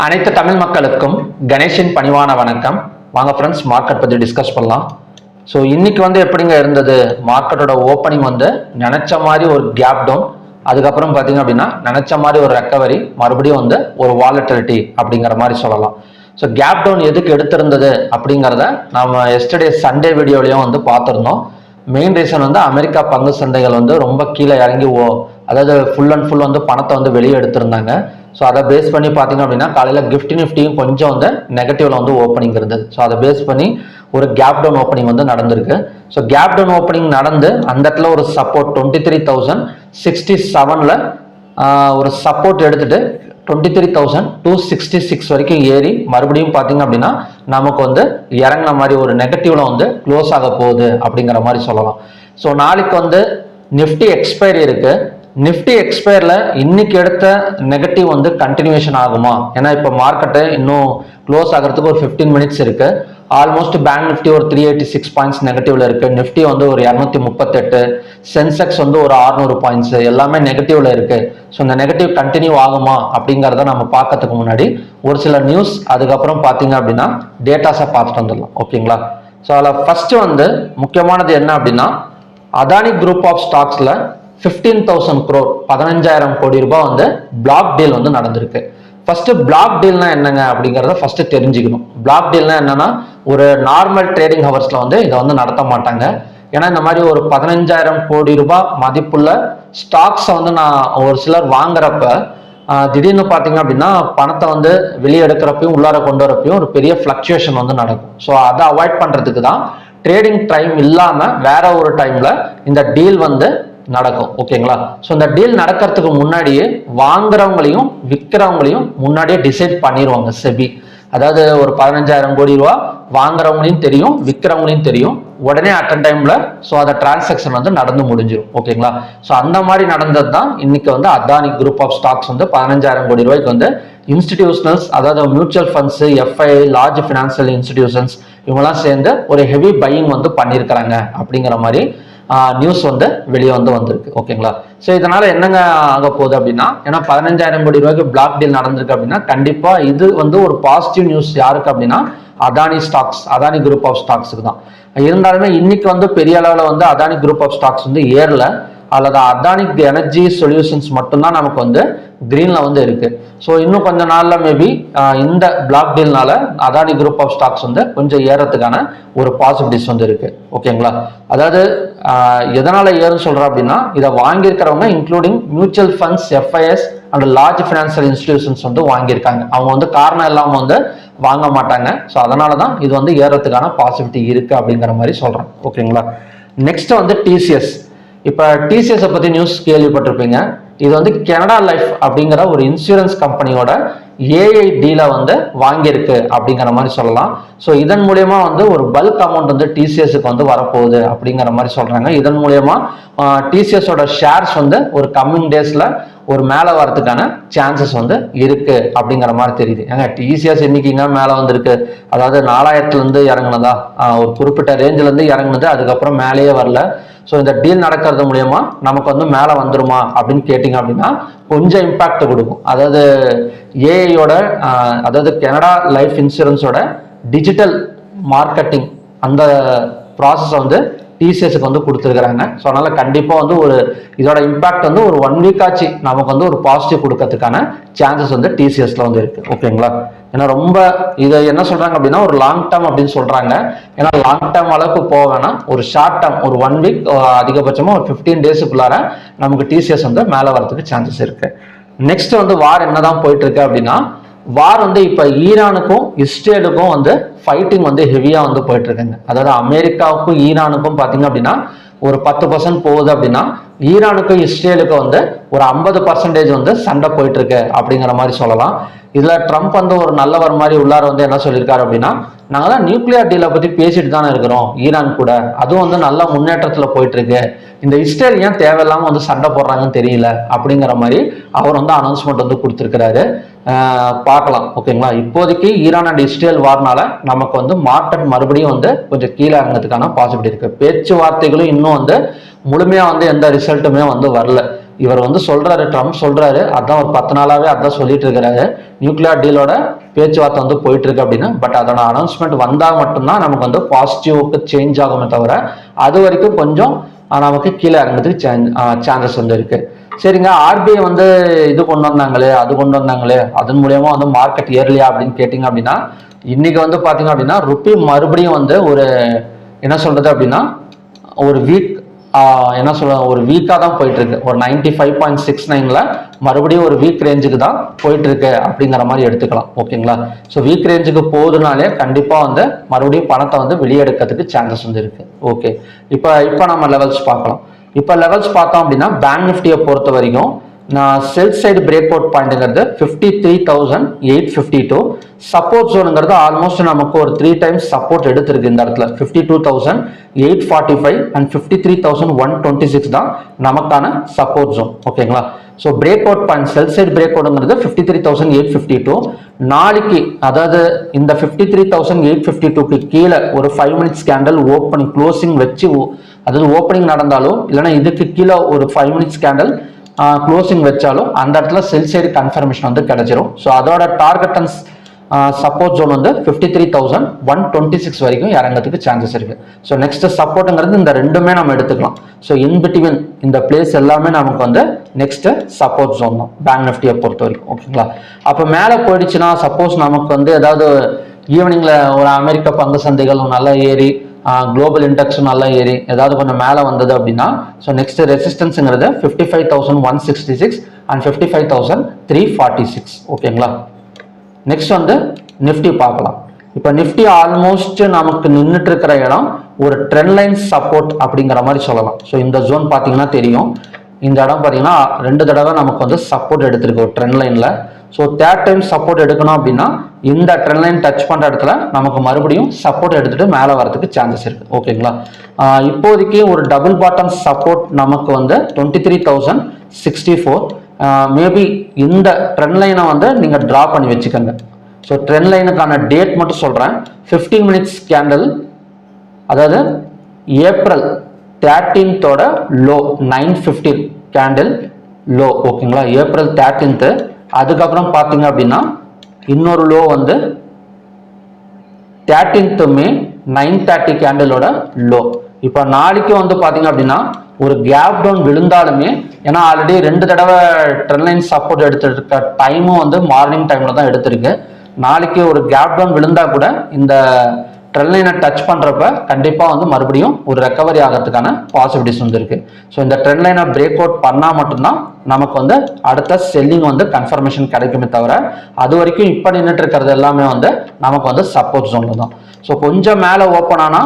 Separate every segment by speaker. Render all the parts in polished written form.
Speaker 1: அனைத்து தமிழ் மக்களுக்கும் கணேஷின் பணிவான வணக்கம். வாங்க ஃப்ரெண்ட்ஸ், மார்க்கெட் பற்றி டிஸ்கஸ் பண்ணலாம். ஸோ இன்னைக்கு எப்படிங்க இருந்தது மார்க்கெட்டோட ஓப்பனிங் நினைச்ச மாதிரி ஒரு கேப் டவுன், அதுக்கப்புறம் பார்த்தீங்க அப்படின்னா நினைச்ச மாதிரி ஒரு ரெக்கவரி, மறுபடியும் ஒரு வாலட்டிலிட்டி அப்படிங்கிற மாதிரி சொல்லலாம். ஸோ கேப் டவுன் எதுக்கு எடுத்திருந்தது அப்படிங்கிறத நம்ம எஸ்டர்டே சண்டே வீடியோலையும் பார்த்துருந்தோம். மெயின் ரீசன் அமெரிக்கா பங்கு சந்தைகள் ரொம்ப கீழே இறங்கி அதாவது ஃபுல் அண்ட் ஃபுல் பணத்தை வெளியே எடுத்திருந்தாங்க. ஸோ அதை பேஸ் பண்ணி பார்த்தீங்க அப்படின்னா காலையில் கிஃப்ட் நிஃப்டியும் கொஞ்சம் நெகட்டிவ்ல ஓப்பனிங் இருந்தது. ஸோ அதை பேஸ் பண்ணி ஒரு கேப் டவுன் ஓப்பனிங் நடந்திருக்கு. ஸோ கேப் டவுன் ஓப்பனிங் நடந்து அந்த இடத்துல ஒரு சப்போர்ட் 23,067 ஒரு சப்போர்ட் எடுத்துட்டு 23,266 வரைக்கும் ஏறி மறுபடியும் பார்த்தீங்க அப்படின்னா நமக்கு இறங்கின மாதிரி ஒரு நெகட்டிவ்ல க்ளோஸ் ஆக போகுது அப்படிங்கிற மாதிரி சொல்லலாம். ஸோ நாளைக்கு நிஃப்டி எக்ஸ்பைரி இருக்கு. நிஃப்டி எக்ஸ்பயர்ல இன்னைக்கு எடுத்த நெகட்டிவ் கண்டினியூஷன் ஆகுமா? ஏன்னா இப்போ மார்க்கெட்டு இன்னும் க்ளோஸ் ஆகிறதுக்கு ஒரு 15 மினிட்ஸ் இருக்கு. ஆல்மோஸ்ட் பேங்க் நிஃப்டி ஒரு 386 பாயிண்ட்ஸ் நெகட்டிவ்ல இருக்கு. நிஃப்டி ஒரு 238, சென்செக்ஸ் ஒரு 600 பாயிண்ட்ஸ், எல்லாமே நெகட்டிவ்ல இருக்கு. ஸோ இந்த நெகட்டிவ் கண்டினியூ ஆகுமா அப்படிங்கிறத நம்ம பார்க்கறதுக்கு முன்னாடி ஒரு சில நியூஸ், அதுக்கப்புறம் பார்த்தீங்க அப்படின்னா டேட்டாஸை பார்த்துட்டு வந்துடலாம். ஓகேங்களா? ஸோ அதில் ஃபர்ஸ்ட் முக்கியமானது என்ன அப்படின்னா, அதானி குரூப் ஆஃப் ஸ்டாக்ஸ்ல 15,000 crore 15,000 கோடி ரூபாய் பிளாக் டீல் நடந்திருக்கு. ஃபர்ஸ்ட் பிளாக் டீல்னா என்னங்க அப்படிங்கிறத ஃபர்ஸ்ட் தெரிஞ்சுக்கணும். பிளாக் டீல்னா என்னன்னா, ஒரு நார்மல் ட்ரேடிங் ஹவர்ஸ்ல இதை நடத்த மாட்டாங்க. ஏன்னா இந்த மாதிரி ஒரு 15,000 கோடி ரூபாய் மதிப்புள்ள ஸ்டாக்ஸை நான் ஒரு சிலர் வாங்குறப்ப திடீர்னு பார்த்தீங்க அப்படின்னா பணத்தை வெளியே எடுக்கிறப்பையும் உள்ளார கொண்டு வரப்பையும் ஒரு பெரிய ஃபிளக்சுவேஷன் நடக்கும். ஸோ அதை அவாய்ட் பண்றதுக்கு தான் ட்ரேடிங் டைம் இல்லாம வேற ஒரு டைம்ல இந்த டீல் நடக்கும். ஓகேங்களா? ஸோ இந்த டீல் நடக்கிறதுக்கு முன்னாடியே வாங்குறவங்களையும் விற்கிறவங்களையும் முன்னாடியே டிசைட் பண்ணிடுவாங்க செபி. அதாவது ஒரு 15,000 கோடி ரூபா வாங்குறவங்களையும் தெரியும், விற்கிறவங்களையும் தெரியும். உடனே அட்டன் டைம்ல ஸோ அந்த டிரான்சாக்ஷன் நடந்து முடிஞ்சிடும். ஓகேங்களா? ஸோ அந்த மாதிரி நடந்தது தான் இன்னைக்கு அதானி குரூப் ஆஃப் ஸ்டாக்ஸ் 15,000 கோடி ரூபாய்க்கு இன்ஸ்டிடியூஷனல்ஸ், அதாவது mutual funds, FII, large financial institutions இவங்கெல்லாம் சேர்ந்து ஒரு ஹெவி பையிங் பண்ணியிருக்கிறாங்க அப்படிங்கிற மாதிரி நியூஸ் வெளியே வந்திருக்கு. ஓகேங்களா? ஸோ இதனால என்னங்க ஆக போகுது அப்படின்னா, ஏன்னா 15,000 கோடி ரூபாய்க்கு பிளாக் டீல் நடந்திருக்கு அப்படின்னா கண்டிப்பா இது ஒரு பாசிட்டிவ் நியூஸ். யாருக்கு அப்படின்னா Adani stocks, Adani group of ஸ்டாக்ஸுக்கு தான். இருந்தாலுமே இன்னைக்கு பெரிய அளவில் அதானி குரூப் ஆஃப் ஸ்டாக்ஸ் ஏறல, அல்லது அதானி எனர்ஜி சொல்யூஷன்ஸ் மட்டும்தான் நமக்கு கிரீன்ல இருக்கு. ஸோ இன்னும் கொஞ்ச நாள்ல மேபி இந்த பிளாக் டீல்னால அதானி குரூப் ஆஃப் ஸ்டாக்ஸ் கொஞ்சம் ஏறதுக்கான ஒரு பாசிபிலிட்டிஸ் இருக்கு. ஓகேங்களா? அதாவது எதனால ஏறுன்னு சொல்றோம் அப்படின்னா, இதை வாங்கியிருக்கிறவங்க including mutual funds, FIs and large financial institutions வாங்கியிருக்காங்க. அவங்க காரணம் இல்லாம வாங்க மாட்டாங்க. ஸோ அதனாலதான் இது ஏறதுக்கான பாசிபிலிட்டி இருக்கு அப்படிங்கிற மாதிரி சொல்றேன். ஓகேங்களா? Next TCS. இப்ப டிசிஎஸ் பத்தி நியூஸ் கேள்விப்பட்டிருப்பீங்க. இது கனடா லைஃப் அப்படிங்கிற ஒரு இன்சூரன்ஸ் கம்பெனியோட ஏஐ டீல வாங்கியிருக்கு அப்படிங்கிற மாதிரி சொல்லலாம். ஸோ இதன் மூலியமா ஒரு பல்க் அமௌண்ட் டிசிஎஸ்க்கு வரப்போகுது அப்படிங்கிற மாதிரி சொல்றாங்க. இதன் மூலியமா டிசிஎஸோட ஷேர்ஸ் ஒரு கம்மிங் டேஸ்ல ஒரு மேலே வரதுக்கான சான்சஸ் இருக்கு அப்படிங்கிற மாதிரி தெரியுது. ஏங்க டிசிஎஸ் இன்னைக்குங்க மேலே இருக்கு. அதாவது 4,000 இறங்குனதா, ஒரு குறிப்பிட்ட ரேஞ்சில இறங்குனது, அதுக்கப்புறம் மேலேயே வரல. ஸோ இந்த டீல் நடக்கிறது மூலியமா நமக்கு மேலே வந்துருமா அப்படின்னு கேட்டிங்க அப்படின்னா கொஞ்சம் இம்பாக்ட் கொடுக்கும். அதாவது ஏஐயோட, அதாவது கனடா லைஃப் இன்சூரன்ஸோட டிஜிட்டல் மார்க்கெட்டிங் அந்த ப்ராசஸ் டிசிஎஸ்க்கு கொடுத்துருக்காங்க. ஸோ அதனால கண்டிப்பா ஒரு இதோட இம்பாக்ட் ஒரு 1 வீக் ஆச்சு நமக்கு ஒரு பாசிட்டிவ் கொடுக்கறதுக்கான சான்சஸ் டிசிஎஸ்ல இருக்கு. ஓகேங்களா? ஏன்னா ரொம்ப இதை என்ன சொல்றாங்க அப்படின்னா ஒரு லாங் டேர்ம் அப்படின்னு சொல்றாங்க. ஏன்னா லாங் டேர்ம் அளவுக்கு போக வேணாம், ஒரு ஷார்ட் டேர்ம் ஒரு 1 வீக், அதிகபட்சமா ஒரு 15 டேஸுக்குள்ளார நமக்கு டிசிஎஸ் மேலே வரதுக்கு சான்சஸ் இருக்கு. நெக்ஸ்ட் வார் என்னதான் போயிட்டு இருக்கு அப்படின்னா, வார் இப்ப ஈரானுக்கும் இஸ்ரேலுக்கும் ஃபைட்டிங் ஹெவியா போயிட்டு இருக்காங்க. அதாவது அமெரிக்காவுக்கும் ஈரானுக்கும் பாத்தீங்க அப்படின்னா ஒரு 10% போகுது அப்படின்னா, ஈரானுக்கும் இஸ்ரேலுக்கும் ஒரு 50% சண்டை போயிட்டு இருக்கு அப்படிங்கிற மாதிரி சொல்லலாம். இதுல ட்ரம்ப் ஒரு நல்லவர் மாதிரி உள்ளார என்ன சொல்லியிருக்காரு அப்படின்னா, நாங்க தான் நியூக்ளியர் டீலை பத்தி பேசிட்டு தானே இருக்கிறோம் ஈரான் கூட, அதுவும் நல்ல முன்னேற்றத்துல போயிட்டு இருக்கு, இந்த இஸ்ரேல் ஏன் தேவையில்லாம சண்டை போடுறாங்கன்னு தெரியல அப்படிங்கிற மாதிரி அவர் அனௌன்ஸ்மெண்ட் கொடுத்திருக்கிறாரு. பார்க்கலாம். ஓகேங்களா? இப்போதைக்கு ஈரான் அண்ட் இஸ்ரேல் வார்னால நமக்கு மார்க்கெட் மறுபடியும் கொஞ்சம் கீழே இறங்கிறதுக்கான பாசிபிலிட்டி இருக்கு. பேச்சுவார்த்தைகளும் இன்னும் முழுமையா எந்த ரிசல்ட்டுமே வரல. இவர் வந்து சொல்றாரு, ட்ரம்ப் சொல்றாரு, அதான் ஒரு 10 நாளாவே அதான் சொல்லிட்டு இருக்கிறாரு, நியூக்ளியர் டீலோட பேச்சுவார்த்தை வந்து போயிட்டு இருக்கு அப்படின்னு. பட் அதோட அனௌன்ஸ்மெண்ட் வந்தா மட்டும்தான் நமக்கு வந்து பாசிட்டிவ்க்கு சேஞ்ச் ஆகுமே தவிர அது வரைக்கும் கொஞ்சம் நமக்கு கீழே இறங்குறதுக்கு சான்சஸ் வந்து இருக்கு. சரிங்க, ஆர்பிஐ வந்து இது கொண்டு வந்தாங்களே, அது கொண்டு வந்தாங்களே, அதன் மூலியமா வந்து மார்க்கெட் ஏறலையா அப்படின்னு கேட்டீங்க அப்படின்னா, இன்னைக்கு வந்து பாத்தீங்க அப்படின்னா ருப்பி மறுபடியும் வந்து ஒரு என்ன சொல்றது அப்படின்னா ஒரு வீக் என்ன சொல்ல ஒரு வீக்காக தான் போயிட்டு இருக்கு. ஒரு 95.69ல மறுபடியும் ஒரு வீக் ரேஞ்சுக்கு தான் போயிட்டு இருக்கு அப்படிங்கிற மாதிரி எடுத்துக்கலாம். ஓகேங்களா? ஸோ வீக் ரேஞ்சுக்கு போகுதுனாலே கண்டிப்பாக வந்து மறுபடியும் பணத்தை வந்து வெளியெடுக்கிறதுக்கு சான்சஸ் வந்து இருக்கு. ஓகே, இப்போ நம்ம லெவல்ஸ் பார்க்கலாம். இப்போ லெவல்ஸ் பார்த்தோம் அப்படின்னா பேங்க் நிஃப்டியை பொறுத்த வரைக்கும் நான் செல் சைடு பிரேக் அவுட் பாயிண்ட்ங்கிறது 53,852. சப்போர்ட் ஜோனுங்கிறது ஆல்மோஸ்ட் நமக்கு ஒரு 3 டைம்ஸ் சப்போர்ட் எடுத்திருக்கு. இந்த இடத்துல 52,845 அண்ட் 53,126 தான் நமக்கான சப்போர்ட் ஜோன். ஓகேங்களா? So break out point sell side break அவுட்ங்கிறது 53,852. நாளைக்கு அதாவது இந்த 53,852க்கு கீழே ஒரு 5 மினிட்ஸ் கேண்டல் ஓப்பனிங் க்ளோசிங் வச்சு, அதாவது ஓப்பனிங் நடந்தாலும் இல்லைன்னா இதுக்கு கீழே ஒரு 5 மினிட்ஸ் கேண்டல் க்ளோசிங் வச்சாலும் அந்த இடத்துல செல் சைடு கன்ஃபர்மேஷன் வந்து கிடைச்சிரும். ஸோ அதோட டார்கெட் அண்ட் சப்போர்ட் ஜோன் வந்து 53,126 வரைக்கும் இறங்கிறதுக்கு சான்சஸ் இருக்கு. ஸோ நெக்ஸ்ட் சப்போர்ட்டுங்கிறது இந்த ரெண்டுமே நம்ம எடுத்துக்கலாம். ஸோ இன்பிட்வீன் இந்த பிளேஸ் எல்லாமே நமக்கு வந்து நெக்ஸ்ட் சப்போர்ட் ஜோன் தான் பேங்க் நிஃப்டியை பொறுத்த வரைக்கும். ஓகேங்களா? அப்போ மேலே போயிடுச்சுன்னா சப்போஸ் நமக்கு வந்து ஏதாவது ஈவினிங்ல ஒரு அமெரிக்க பங்கு சந்தைகள் நல்லா ஏறி குளோபல் இண்டெக்ஸும் நல்லா ஏறி ஏதாவது கொஞ்சம் மேலே வந்தது அப்படின்னா ஸோ நெக்ஸ்ட் ரெசிஸ்டன்ஸுங்கிறது 55,166 அண்ட் 55,346. ஓகேங்களா? நெக்ஸ்ட் வந்து நிஃப்டி பார்க்கலாம். இப்போ நிஃப்டி ஆல்மோஸ்ட் நமக்கு நின்றுட்டு இருக்கிற இடம் ஒரு ட்ரெண்ட் லைன் சப்போர்ட் அப்படிங்கிற மாதிரி சொல்லலாம். ஸோ இந்த ஜோன் பார்த்தீங்கன்னா தெரியும், இந்த இடம் பார்த்தீங்கன்னா 2 தடவை நமக்கு வந்து சப்போர்ட் எடுத்திருக்கு ஒரு ட்ரெண்ட் லைனில். ஸோ தேர்ட் டைம் சப்போர்ட் எடுக்கணும் அப்படின்னா இந்த ட்ரெண்ட் லைன் டச் பண்ணுற இடத்துல நமக்கு மறுபடியும் சப்போர்ட் எடுத்துட்டு மேலே வரதுக்கு சான்சஸ் இருக்கு. ஓகேங்களா? இப்போதைக்கு ஒரு டபுள் பாட்டம் சப்போர்ட் நமக்கு வந்து 23,064. மேபி இந்த ட்ரெண்ட் லைனை வந்து நீங்கள் ட்ரா பண்ணி வச்சுக்கோங்க. ஸோ ட்ரெண்ட் லைனுக்கான டேட் மட்டும் சொல்கிறேன். 15 மினிட்ஸ் கேண்டில், அதாவது April 13th low 9:15 candle low. ஓகேங்களா? April 13th. அதுக்கப்புறம் பார்த்தீங்க அப்படின்னா இன்னொரு லோ வந்து 13th மே 9:30 கேண்டிலோட லோ. இப்போ நாளைக்கு வந்து பார்த்தீங்க அப்படின்னா ஒரு கேப் டவுன் விழுந்தாலுமே, ஏன்னா ஆல்ரெடி 2 தடவை ட்ரெண்ட் லைன் சப்போர்ட் எடுத்துருக்க டைமும் வந்து மார்னிங் டைம்ல தான் எடுத்திருக்கு. நாளைக்கு ஒரு கேப் டவுன் விழுந்தா கூட இந்த ட்ரெண்ட் லைனை டச் பண்றப்ப கண்டிப்பா வந்து மறுபடியும் ஒரு ரெக்கவரி ஆகிறதுக்கான பாசிபிலிட்டிஸ் வந்து இருக்கு. ஸோ இந்த ட்ரெண்ட் லைனை பிரேக் அவுட் பண்ணா மட்டும்தான் நமக்கு வந்து அடுத்த செல்லிங் வந்து கன்ஃபர்மேஷன் கிடைக்குமே தவிர அது வரைக்கும் இப்போ நின்றுட்டு இருக்கிறது எல்லாமே வந்து நமக்கு வந்து சப்போர்ட் ஜோன்ல தான். ஸோ கொஞ்சம் மேலே ஓப்பன் ஆனா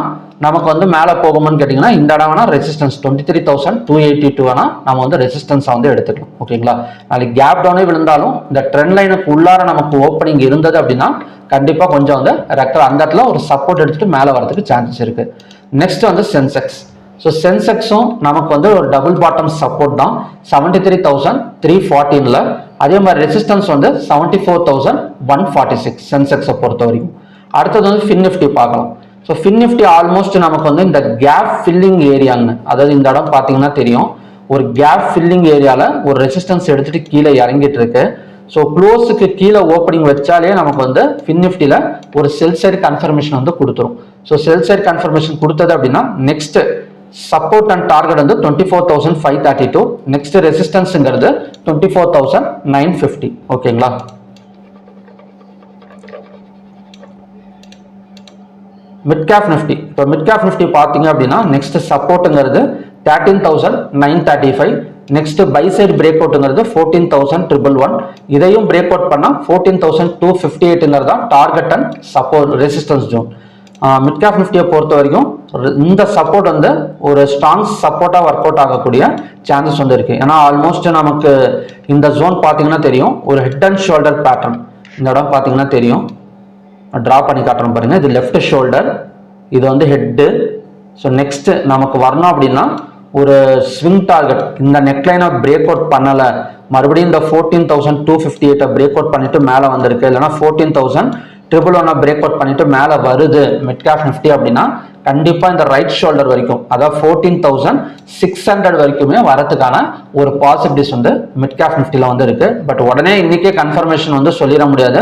Speaker 1: நமக்கு வந்து மேலே போகும்னு கேட்டிங்கன்னா இந்த இடம் வேணா ரெசிஸ்டன்ஸ் 23,282 வேணா நம்ம வந்து ரெசிஸ்டன்ஸாக வந்து எடுத்துக்கலாம். ஓகேங்களா? நாளைக்கு கேப் டவுனே விழுந்தாலும் இந்த ட்ரெண்ட் லைனுக்கு உள்ளார நமக்கு ஓப்பனிங் இருந்தது அப்படின்னா கண்டிப்பாக கொஞ்சம் வந்து அந்த இடத்துல ஒரு சப்போர்ட் எடுத்துட்டு மேலே வரதுக்கு சான்சஸ் இருக்கு. நெக்ஸ்ட் வந்து சென்செக்ஸ். ஸோ சென்செக்ஸும் நமக்கு வந்து ஒரு டபுள் பாட்டம் சப்போர்ட் தான் 73,314ல. அதே மாதிரி ரெசிஸ்டன்ஸ் வந்து 74,146 சென்செக்ஸை பொறுத்த வரைக்கும். அடுத்தது வந்து ஃபின் நிஃப்டி பார்க்கலாம். ஸோ ஃபின் நிஃப்டி ஆல்மோஸ்ட் நமக்கு வந்து இந்த கேப் ஃபில்லிங் ஏரியான்னு, அதாவது இந்த இடம் பார்த்தீங்கன்னா தெரியும், ஒரு கேப் ஃபில்லிங் ஏரியாவில் ஒரு ரெசிஸ்டன்ஸ் எடுத்துட்டு கீழே இறங்கிட்டு இருக்கு. ஸோ க்ளோஸுக்கு கீழே ஓப்பனிங் வச்சாலே நமக்கு வந்து ஃபின் நிஃப்டியில் ஒரு செல் சைடு கன்ஃபர்மேஷன் வந்து கொடுத்துரும். ஸோ செல் சைடு கன்ஃபர்மேஷன் கொடுத்தது அப்படின்னா நெக்ஸ்ட் சப்போர்ட் அண்ட் டார்கெட் வந்து 24,532. நெக்ஸ்ட் ரெசிஸ்டன்ஸ்ங்கிறது 24,950. ஓகேங்களா? Mid cap Nifty. இப்போ மிட் கேப் நிஃப்டி பார்த்தீங்க அப்படின்னா நெக்ஸ்ட் சப்போர்ட்டுங்கிறது 13,935. நெக்ஸ்ட் பை சைடு பிரேக் அவுட்டுங்கிறது 14,111. இதையும் பிரேக் அவுட் பண்ணால் 14,258 தான் target and support resistance zone. Mid cap நிஃப்டியை பொறுத்த வரைக்கும் இந்த சப்போர்ட் வந்து ஒரு ஸ்ட்ராங் சப்போர்ட்டாக ஒர்க் அவுட் ஆகக்கூடிய சான்சஸ் வந்து இருக்கு. ஏன்னா ஆல்மோஸ்ட் நமக்கு இந்த ஜோன் பார்த்தீங்கன்னா தெரியும், ஒரு ஹெட் அண்ட் ஷோல்டர் பேட்டர்ன். இந்த இடம் பார்த்தீங்கன்னா தெரியும், ட்ரா பண்ணி காட்டுறோம் பாருங்க. இது லெஃப்ட் ஷோல்டர், இது வந்து ஹெட்டு. ஸோ நெக்ஸ்ட் நமக்கு வரணும் அப்படின்னா ஒரு ஸ்விங் டார்கெட், இந்த நெக்லைனை பிரேக் அவுட் பண்ணலை, மறுபடியும் இந்த 14,258 பிரேக் அவுட் பண்ணிட்டு மேலே வந்திருக்கு, இல்லைன்னா 14,000 ட்ரிபிள் ஒன்னா பிரேக் அவுட் பண்ணிட்டு மேலே வருது மிட் கேப் நிஃப்டி அப்படின்னா கண்டிப்பா இந்த ரைட் ஷோல்டர் வரைக்கும் அதாவது 14,600 வரைக்குமே வரதுக்கான ஒரு பாசிபிலிட்டிஸ் வந்து மிட் கேப் நிஃப்டில வந்து இருக்கு. பட் உடனே இன்னைக்கே கன்ஃபர்மேஷன் வந்து சொல்லிட முடியாது.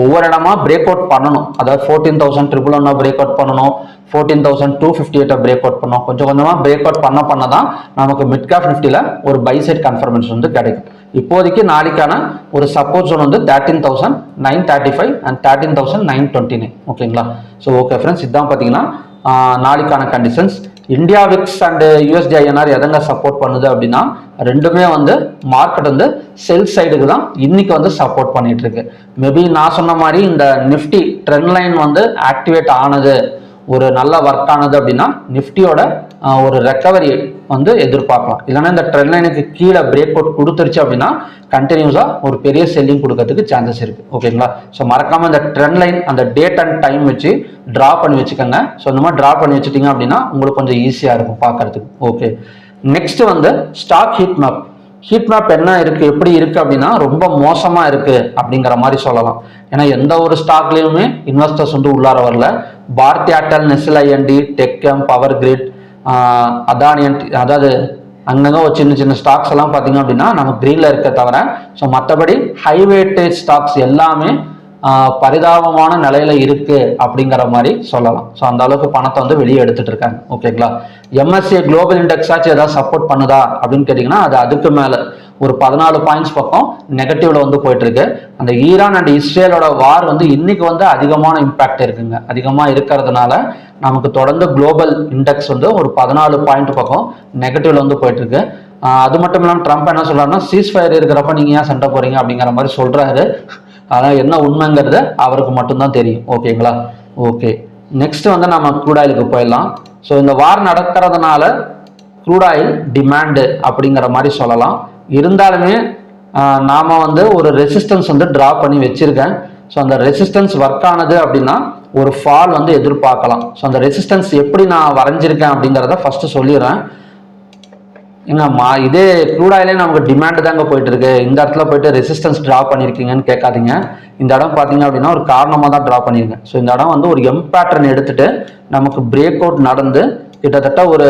Speaker 1: ஒவ்வொரு இடமா பிரேக் அவுட் பண்ணணும். அதாவது 14,111 பிரேக் அவுட் பண்ணணும், 14,258 பிரேக் அவுட் பண்ணணும். கொஞ்சம் கொஞ்சமா பிரேக் அவுட் பண்ண தான் நமக்கு மிட் கேப் நிஃப்டில ஒரு பை சைட் கன்ஃபர்மேஷன் வந்து கிடைக்கும். இப்போதைக்கு நாளைக்கான ஒரு சப்போர்ட் ஜோன் வந்து 13,935 அண்ட் 13,929. ஓகேங்களா? ஸோ ஓகே ஃப்ரெண்ட்ஸ், இதுதான் பார்த்தீங்கன்னா நாளைக்கான conditions. India VIX and USD INR எதங்க சப்போர்ட் பண்ணுது அப்படின்னா ரெண்டுமே வந்து மார்க்கெட் வந்து செல் சைடுக்கு தான் இன்னைக்கு வந்து சப்போர்ட் பண்ணிட்டு இருக்கு. மேபி நான் சொன்ன மாதிரி இந்த நிஃப்டி ட்ரெண்ட் லைன் வந்து ஆக்டிவேட் ஆனது, ஒரு நல்ல ஒர்க் ஆனது அப்படின்னா நிஃப்டியோட ஒரு ரெக்கவரி வந்து எதிர்பார்க்கலாம். இல்லைன்னா இந்த ட்ரெண்ட் லைனுக்கு கீழே பிரேக் அவுட் கொடுத்துருச்சு அப்படின்னா கண்டினியூஸா ஒரு பெரிய செல்லிங் கொடுக்கறதுக்கு சான்சஸ் இருக்கு. ஓகேங்களா? ஸோ மறக்காம இந்த ட்ரெண்ட் லைன் அந்த டேட் அண்ட் டைம் வச்சு டிரா பண்ணி வச்சுக்கோங்க. ஸோ இந்த மாதிரி டிரா பண்ணி வச்சுட்டீங்க அப்படின்னா உங்களுக்கு கொஞ்சம் ஈஸியா இருக்கும் பார்க்கறதுக்கு. ஓகே, நெக்ஸ்ட் வந்து stack heat map. Heat map என்ன இருக்கு, எப்படி இருக்கு அப்படின்னா ரொம்ப மோசமா இருக்கு அப்படிங்கிற மாதிரி சொல்லலாம். ஏன்னா எந்த ஒரு ஸ்டாக்லயுமே இன்வெஸ்டர்ஸ் வந்து உள்ளார வரல. Bharti Airtel, Nestle IND, Tech M, power grid, Adani, அதாவது அங்கங்க ஒரு சின்ன சின்ன ஸ்டாக்ஸ் எல்லாம் பார்த்தீங்க அப்படின்னா நம்ம கிரீன்ல இருக்க தவிர, ஸோ மற்றபடி ஹை வெயிட்டேஜ் ஸ்டாக்ஸ் எல்லாமே பரிதாபமான நிலையில இருக்கு அப்படிங்கிற மாதிரி சொல்லலாம். ஸோ அந்த அளவுக்கு பணத்தை வந்து வெளியே எடுத்துட்டு இருக்காங்க. ஓகேங்களா? எம்எஸ்சி குளோபல் இண்டெக்ஸ் ஆச்சு ஏதாவது சப்போர்ட் பண்ணுதா அப்படின்னு கேட்டீங்கன்னா அது அதுக்கு மேல ஒரு 14 பாயிண்ட்ஸ் பக்கம் நெகட்டிவ்ல வந்து போயிட்டு இருக்கு. அந்த ஈரான் அண்ட் இஸ்ரேலோட வார் வந்து இன்னைக்கு வந்து அதிகமான இம்பாக்ட் இருக்குங்க. அதிகமா இருக்கிறதுனால நமக்கு தொடர்ந்து குளோபல் இண்டெக்ஸ் வந்து ஒரு 14 பாயிண்ட் பக்கம் நெகட்டிவ்ல வந்து போயிட்டு இருக்கு. அது மட்டும் இல்லாமல் ட்ரம்ப் என்ன சொல்றாருன்னா சீஸ் ஃபயர் இருக்கிறப்ப நீங்க ஏன் சண்டை போறீங்க அப்படிங்கிற மாதிரி சொல்றாரு. அதான் என்ன உண்மைங்கிறது அவருக்கு மட்டும்தான் தெரியும். ஓகேங்களா? ஓகே, நெக்ஸ்ட் வந்து நம்ம க்ரூட் ஆயிலுக்கு போயிடலாம். ஸோ இந்த வார் நடக்கிறதுனால க்ரூட் ஆயில் டிமாண்டு அப்படிங்கிற மாதிரி சொல்லலாம். இருந்தாலுமே நாம வந்து ஒரு ரெசிஸ்டன்ஸ் வந்து டிரா பண்ணி வச்சிருக்கேன். ஸோ அந்த ரெசிஸ்டன்ஸ் ஒர்க் ஆனது அப்படின்னா ஒரு ஃபால் வந்து எதிர்பார்க்கலாம். ஸோ அந்த ரெசிஸ்டன்ஸ் எப்படி நான் வரைஞ்சிருக்கேன் அப்படிங்கிறத ஃபர்ஸ்ட் சொல்லிடுறேன். எங்கம்மா இதே க்ரூட் ஆயிலே நமக்கு டிமாண்ட் தாங்க போயிட்டு இருக்கு, இந்த இடத்துல போயிட்டு ரெசிஸ்டன்ஸ் டிரா பண்ணியிருக்கீங்கன்னு கேட்காதீங்க. இந்த இடம் பார்த்தீங்க அப்படின்னா ஒரு காரணமாக தான் டிரா பண்ணியிருக்கேன். ஸோ இந்த இடம் வந்து ஒரு எம் பேட்டர்ன் எடுத்துட்டு நமக்கு பிரேக் அவுட் நடந்து கிட்டத்தட்ட ஒரு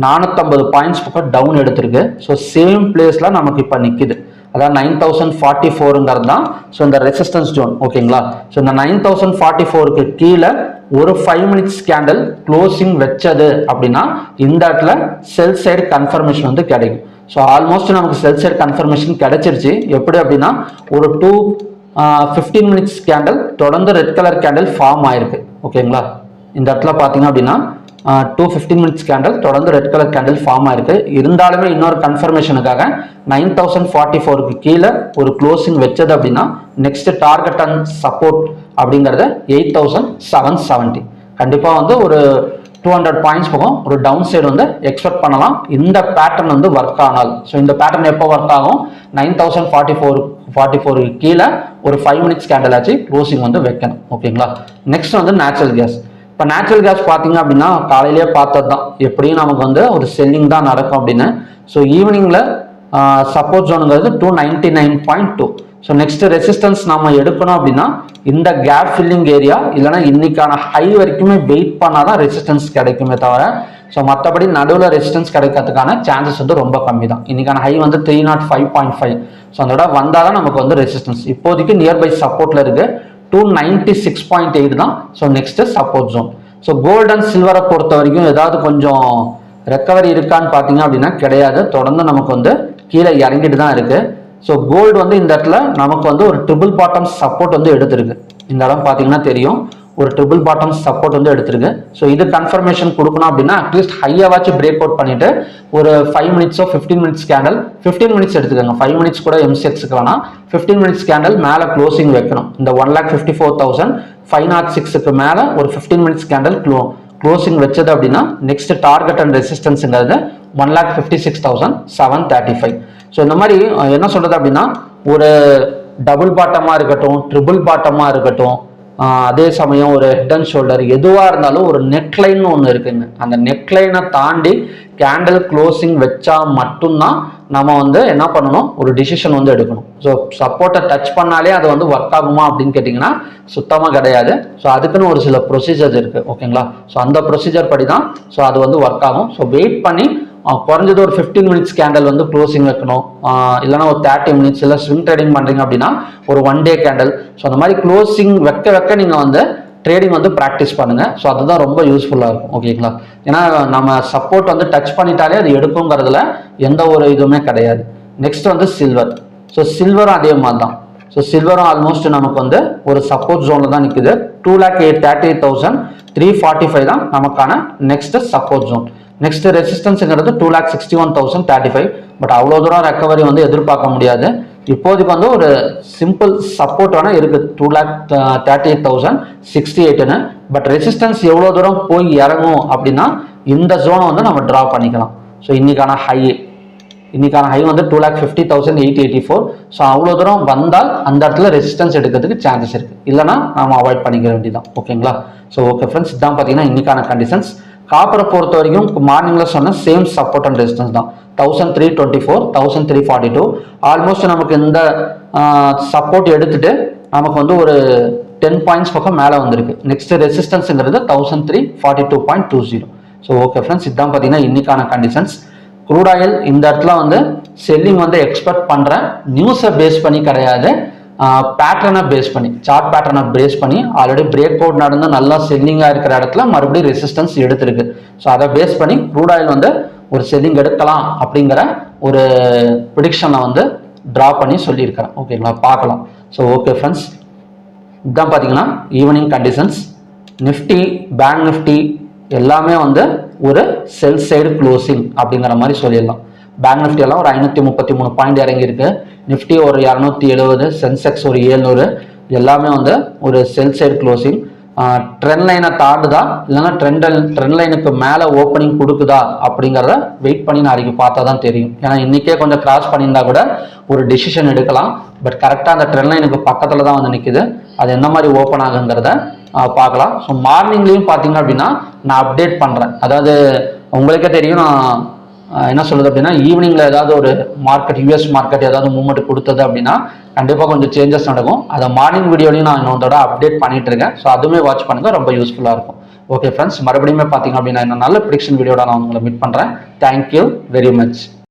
Speaker 1: 450 பாயிண்ட்ஸ் பக்கம் டவுன் எடுத்திருக்கு. ஸோ சேம் பிளேஸ்ல நமக்கு இப்போ நிற்குது. அதாவது 9044 தான் ஸோ இந்த ரெசிஸ்டன்ஸ் ஜோன். ஓகேங்களா? ஸோ இந்த 9044க்கு கீழே ஒரு 5 மினிட்ஸ் கேண்டல் க்ளோசிங் வச்சது அப்படின்னா இந்த இடத்துல செல் சைடு கன்ஃபர்மேஷன் வந்து கிடைக்கும். ஸோ ஆல்மோஸ்ட் நமக்கு செல் சைடு கன்ஃபர்மேஷன் கிடைச்சிருச்சு. எப்படி அப்படின்னா ஒரு 15 மினிட்ஸ் கேண்டல் தொடர்ந்து ரெட் கலர் கேண்டல் ஃபார்ம் ஆயிருக்கு. ஓகேங்களா? இந்த இடத்துல பார்த்தீங்க அப்படின்னா 15 மினிட்ஸ் கேண்டல் தொடர்ந்து ரெட் கலர் கேண்டல் ஃபார்ம் ஆயிருக்கு. இருந்தாலுமே இன்னொரு கன்ஃபர்மேஷனுக்காக 9044க்கு கீழே ஒரு க்ளோசிங் வச்சது அப்படின்னா நெக்ஸ்ட் டார்கெட் அண்ட் சப்போர்ட் அப்படிங்கிறத 8770. கண்டிப்பா வந்து ஒரு 200 பாயிண்ட்ஸ் போகும் ஒரு டவுன் சைடு வந்து எக்ஸ்பெக்ட் பண்ணலாம் இந்த பேட்டர்ன் வந்து ஒர்க் ஆனால். ஸோ இந்த பேட்டர்ன் எப்போ ஒர்க் ஆகும்? 9044 கீழே ஒரு 5 மினிட்ஸ் கேண்டல் ஆச்சு க்ளோசிங் வந்து வைக்கணும். ஓகேங்களா? நெக்ஸ்ட் வந்து நேச்சுரல் கேஸ். இப்போ நேச்சுரல் கேஸ் பார்த்தீங்க அப்படின்னா காலையிலேயே பார்த்தது தான் எப்படியும் நமக்கு வந்து ஒரு செல்லிங் தான் நடக்கும் அப்படின்னு. ஸோ ஈவினிங்ல சப்போர்ட் ஜோனுங்கிறது 299.2. ஸோ நெக்ஸ்ட் ரெசிஸ்டன்ஸ் நம்ம எடுக்கணும் அப்படின்னா இந்த கேப் ஃபில்லிங் ஏரியா இல்லைன்னா இன்னைக்கான ஹை வரைக்குமே வெயிட் பண்ணாதான் ரெசிஸ்டன்ஸ் கிடைக்குமே தவிர ஸோ மற்றபடி நடுவில் ரெசிஸ்டன்ஸ் கிடைக்கிறதுக்கான சான்சஸ் வந்து ரொம்ப கம்மி தான். இன்னைக்கான ஹை வந்து 305.5. ஸோ அந்த இடம் வந்தால் தான் நமக்கு வந்து ரெசிஸ்டன்ஸ். இப்போதைக்கு நியர்பை சப்போர்ட்ல இருக்கு 296.8 தான். So next support zone. So gold and சில்வரை பொறுத்த வரைக்கும் ஏதாவது கொஞ்சம் ரெக்கவரி இருக்கான்னு பார்த்தீங்க அப்படின்னா கிடையாது. தொடர்ந்து நமக்கு வந்து கீழே இறங்கிட்டு தான் இருக்கு. ஸோ கோல்டு வந்து இந்த இடத்துல நமக்கு வந்து ஒரு ட்ரிபிள் பாட்டம் சப்போர்ட் வந்து எடுத்திருக்கு. இந்த இடம் பார்த்தீங்கன்னா தெரியும் ஒரு ட்ரிபிள் பாட்டம் சப்போர்ட் வந்து எடுத்திருக்கு. ஸோ இது கன்ஃபர்மேஷன் கொடுக்கணும் அப்படின்னா அட்லீஸ்ட் ஹையாவாச்சும் பிரேக் அவுட் பண்ணிட்டு ஒரு 5 மினிட்ஸோ 15 மினிட்ஸ் கேண்டல் 15 மினிட்ஸ் எடுத்துக்கோங்க. 5 மினிட்ஸ் கூட எம்சிஎக்ஸுக்கு வேணா 15 மினிட்ஸ் கேண்டல் மேலே க்ளோசிங் வைக்கணும். இந்த 1,54,506க்கு மேலே ஒரு 15 மினிட்ஸ் கேண்டல் க்ளோசிங் வச்சது அப்படின்னா நெக்ஸ்ட் டார்கெட் அண்ட் ரெசிஸ்டன்ஸுங்கிறது 1,56,735. ஸோ இந்த மாதிரி என்ன சொல்றது அப்படின்னா ஒரு டபுள் பாட்டமா இருக்கட்டும் ட்ரிபிள் பாட்டமா இருக்கட்டும் அதே சமயம் ஒரு ஹெட் அண்ட் ஷோல்டர் எதுவாக இருந்தாலும் ஒரு நெக்லைன் ஒன்று இருக்குங்க. அந்த நெக்லைனை தாண்டி கேண்டில் க்ளோசிங் வச்சா மட்டும்தான் நம்ம வந்து என்ன பண்ணணும், ஒரு டிசிஷன் வந்து எடுக்கணும். ஸோ சப்போர்ட்டை டச் பண்ணாலே அது வந்து ஒர்க் ஆகுமா அப்படின்னு கேட்டிங்கன்னா சுத்தமாக கிடையாது. ஸோ அதுக்குன்னு ஒரு சில ப்ரொசீஜர்ஸ் இருக்குது, ஓகேங்களா. ஸோ அந்த ப்ரொசீஜர் படி தான் ஸோ அது வந்து ஒர்க் ஆகும். ஸோ வெயிட் பண்ணி குறைஞ்சது ஒரு 15 மினிட்ஸ் கேண்டல் வந்து க்ளோசிங் வைக்கணும், இல்லைனா ஒரு 30 மினிட்ஸ், இல்லை ஸ்விங் ட்ரேடிங் பண்ணுறீங்க அப்படின்னா ஒரு 1 டே கேண்டல். ஸோ அந்த மாதிரி க்ளோசிங் வைக்க நீங்கள் வந்து ட்ரேடிங் வந்து ப்ராக்டிஸ் பண்ணுங்கள். ஸோ அதுதான் ரொம்ப யூஸ்ஃபுல்லாக இருக்கும், ஓகேங்களா. ஏன்னா நம்ம சப்போர்ட் வந்து டச் பண்ணிட்டாலே அது எடுக்குங்கிறதுல எந்த ஒரு இதுவுமே கிடையாது. நெக்ஸ்ட் வந்து சில்வர். ஸோ சில்வரும் அதே மாதிரி தான். ஸோ சில்வரும் ஆல்மோஸ்ட் நமக்கு வந்து ஒரு சப்போர்ட் ஜோனில் தான் நிற்குது. 2,38,345 தான் நமக்கான நெக்ஸ்ட் சப்போர்ட் ஜோன். நெக்ஸ்ட் ரெசிஸ்டன்ஸுங்கிறது 2,61,035. பட் அவ்வளோ தூரம் ரெக்கவரி வந்து எதிர்பார்க்க முடியாது. இப்போதைக்கு வந்து ஒரு சிம்பிள் சப்போர்ட் வேணால் இருக்குது 2,38,068. பட் ரெசிஸ்டன்ஸ் எவ்வளோ தூரம் போய் இறங்கும் அப்படின்னா இந்த ஜோனை வந்து நம்ம ட்ரா பண்ணிக்கலாம். ஸோ இன்னைக்கான ஹை வந்து 2,50,884. ஸோ அவ்வளோ தூரம் வந்தால் அந்த இடத்துல ரெசிஸ்டன்ஸ் எடுக்கிறதுக்கு சான்சஸ் இருக்குது, இல்லைனா நம்ம அவாய்ட் பண்ணிக்க வேண்டியதான், ஓகேங்களா. ஸோ ஓகே ஃப்ரெண்ட்ஸ், இதான் பார்த்தீங்கன்னா இன்னைக்கான கண்டிஷன்ஸ். காப்பரை பொறுத்த வரைக்கும் மார்னிங்கில் சொன்ன சேம் சப்போர்ட் அண்ட் ரெசிஸ்டன்ஸ் தான் 1,324, 1,342. ஆல்மோஸ்ட் நமக்கு இந்த சப்போர்ட் எடுத்துட்டு நமக்கு வந்து ஒரு 10 பாயிண்ட்ஸ் பக்கம் மேலே வந்திருக்கு. நெக்ஸ்ட் ரெசிஸ்டன்ஸுங்கிறது 1,342.20. ஸோ ஓகே ஃப்ரெண்ட்ஸ், இதுதான் பார்த்தீங்கன்னா இன்னைக்கான கண்டிஷன்ஸ். க்ரூட் ஆயில் இந்த இடத்துல வந்து செல்லிங் வந்து எக்ஸ்பெக்ட் பண்ணுறேன், நியூஸை பேஸ் பண்ணி கிடையாது, பேட்டர்னை பேஸ் பண்ணி, சார்ட் பேட்டர்னை பேஸ் பண்ணி. ஆல்ரெடி பிரேக் அவுட் நடந்து நல்லா செல்லிங்காக இருக்கிற இடத்துல மறுபடியும் ரெசிஸ்டன்ஸ் எடுத்திருக்கு. ஸோ அதை பேஸ் பண்ணி க்ரூட் ஆயில் வந்து ஒரு செல்லிங் எடுக்கலாம் அப்படிங்கிற ஒரு ப்ரிடிக்ஷனை வந்து ட்ரா பண்ணி சொல்லியிருக்கிறேன், ஓகேங்களா. பார்க்கலாம். ஸோ ஓகே ஃப்ரெண்ட்ஸ், இதுதான் பார்த்தீங்கன்னா evening conditions. Nifty, bank Nifty எல்லாமே வந்து ஒரு செல் சைடு க்ளோசிங் அப்படிங்கிற மாதிரி சொல்லிடலாம். பேங்க் நிஃப்டி எல்லாம் ஒரு 533 பாயிண்ட் இறங்கியிருக்கு. நிஃப்டி ஒரு 270, சென்செக்ஸ் ஒரு 700, எல்லாமே வந்து ஒரு செல் சைடு க்ளோசிங். ட்ரெண்ட் லைனை தாண்டுதா இல்லைன்னா ட்ரெண்ட் லைனுக்கு மேலே ஓப்பனிங் கொடுக்குதா அப்படிங்கிறத வெயிட் பண்ணி நாளைக்கு பார்த்தா தான் தெரியும். ஏன்னா இன்றைக்கே கொஞ்சம் கிராஸ் பண்ணியிருந்தா கூட ஒரு டிசிஷன் எடுக்கலாம். பட் கரெக்டாக அந்த ட்ரெண்ட் லைனுக்கு பக்கத்தில் தான் வந்து நிற்குது. அது என்ன மாதிரி ஓப்பன் ஆகுங்கிறத பார்க்கலாம். ஸோ மார்னிங்லேயும் பார்த்தீங்க அப்படின்னா நான் அப்டேட் பண்ணுறேன். அதாவது உங்களுக்கே தெரியும், நான் என்ன சொல்லுது அப்படின்னா ஈவினிங்கில் ஏதாவது ஒரு மார்க்கெட், யூஎஸ் மார்க்கெட் ஏதாவது மூவ்மெண்ட் கொடுத்தது அப்படின்னா கண்டிப்பாக கொஞ்சம் சேஞ்சஸ் நடக்கும். அதை மார்னிங் வீடியோலையும் நான் இன்னொரு அப்டேட் பண்ணிட்டு இருக்கேன். ஸோ அதுவுமே வாட்ச் பண்ணுங்க, ரொம்ப யூஸ்ஃபுல்லாக இருக்கும். ஓகே ஃப்ரெண்ட்ஸ், மறுபடியும் பார்த்தீங்க அப்படின்னா இன்னும் நல்ல ப்ரிடிக்ஷன் வீடியோட நான் உங்களை மீட் பண்ணுறேன். Thank you very much.